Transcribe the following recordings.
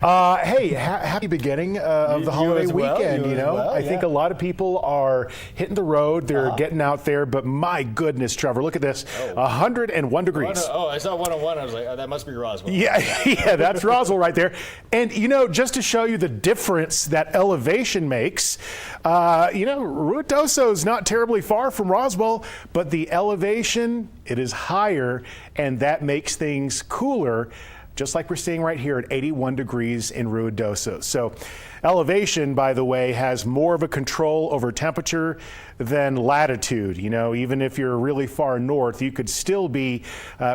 Hey, happy beginning of the holiday weekend, you know. I think a lot of people are hitting the road. They're getting out there, but my goodness, Trevor, look at this. 101 degrees. I saw 101. I was like, oh, that must be Roswell. Yeah, that's Roswell right there. And, you know, just to show you the difference that elevation makes, Ruidoso is not terribly far from Roswell, but the elevation, it is higher, and that makes things cooler, just like we're seeing right here at 81 degrees in Ruidoso. So elevation, by the way, has more of a control over temperature than latitude. You know, even if you're really far north, you could still be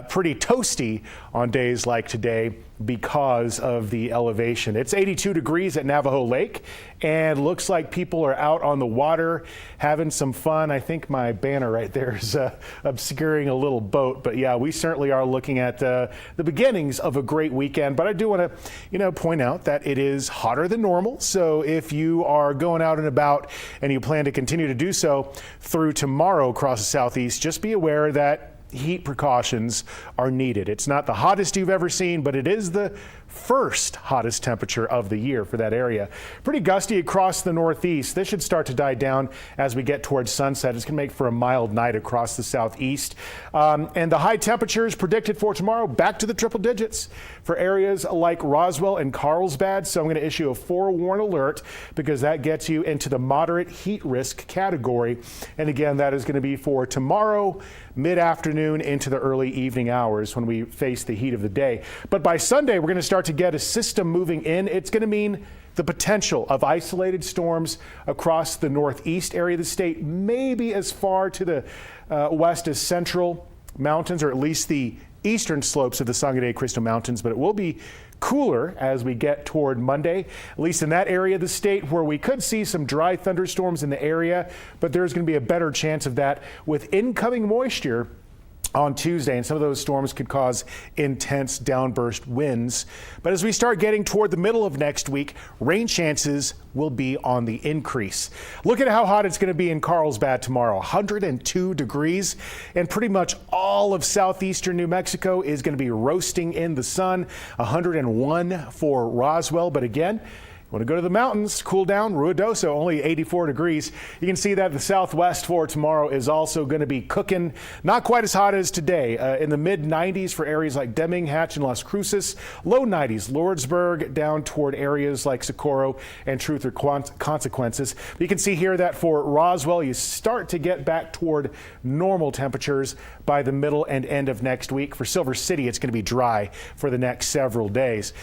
pretty toasty on days like today because of the elevation. It's 82 degrees at Navajo Lake, and looks like people are out on the water having some fun. I think my banner right there is obscuring a little boat, but yeah, we certainly are looking at the beginnings of a great weekend. But I do want to, point out that it is hotter than normal. So if you are going out and about and you plan to continue to do so through tomorrow across the southeast, just be aware that heat precautions are needed. It's not the hottest you've ever seen, but it is the first hottest temperature of the year for that area. Pretty gusty across the northeast. This should start to die down as we get towards sunset. It's going to make for a mild night across the southeast. And the high temperatures predicted for tomorrow, back to the triple digits for areas like Roswell and Carlsbad. So I'm going to issue a forewarn alert because that gets you into the moderate heat risk category. And again, that is going to be for tomorrow, mid-afternoon into the early evening hours when we face the heat of the day. But by Sunday, we're going to start to get a system moving in. It's going to mean the potential of isolated storms across the northeast area of the state, maybe as far to the west as Central Mountains, or at least the eastern slopes of the Sangre de Cristo Mountains. But it will be cooler as we get toward Monday, at least in that area of the state where we could see some dry thunderstorms in the area, but there's going to be a better chance of that with incoming moisture on Tuesday, and some of those storms could cause intense downburst winds. But as we start getting toward the middle of next week, rain chances will be on the increase. Look at how hot it's going to be in Carlsbad tomorrow, 102 degrees, and pretty much all of southeastern New Mexico is going to be roasting in the sun, 101 for Roswell. But again, want to go to the mountains, cool down, Ruidoso, only 84 degrees. You can see that the southwest for tomorrow is also going to be cooking. Not quite as hot as today, in the mid-90s for areas like Deming, Hatch, and Las Cruces. Low 90s, Lordsburg, down toward areas like Socorro and Truth or Consequences. But you can see here that for Roswell, you start to get back toward normal temperatures by the middle and end of next week. For Silver City, it's going to be dry for the next several days.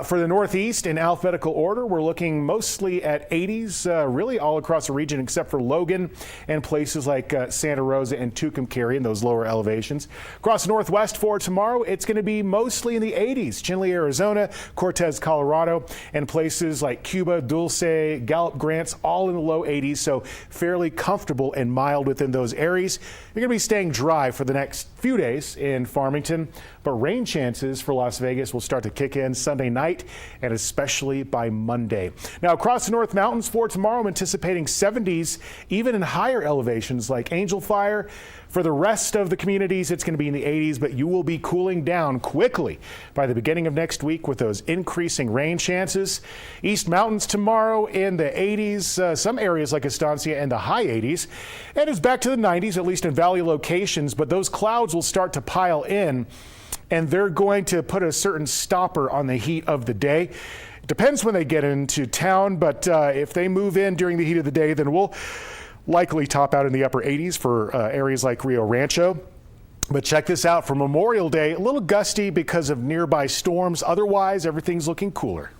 For the northeast, in alphabetical order, we're looking mostly at 80s, really all across the region except for Logan and places like Santa Rosa and Tucumcari in those lower elevations. Across the northwest for tomorrow, it's going to be mostly in the 80s. Chinle, Arizona, Cortez, Colorado, and places like Cuba, Dulce, Gallup, Grants, all in the low 80s, so fairly comfortable and mild within those areas. You're going to be staying dry for the next few days in Farmington, but rain chances for Las Vegas will start to kick in Sunday night and especially by Monday. Now across the North Mountains for tomorrow, I'm anticipating 70s, even in higher elevations like Angel Fire. For the rest of the communities, it's going to be in the 80s, but you will be cooling down quickly by the beginning of next week with those increasing rain chances. East Mountains tomorrow in the 80s, some areas like Estancia in the high 80s, and it's back to the 90s, at least in valley locations, but those clouds will start to pile in, and they're going to put a certain stopper on the heat of the day. It depends when they get into town, but if they move in during the heat of the day, then we'll likely top out in the upper 80s for areas like Rio Rancho. But check this out, for Memorial Day, a little gusty because of nearby storms. Otherwise, everything's looking cooler.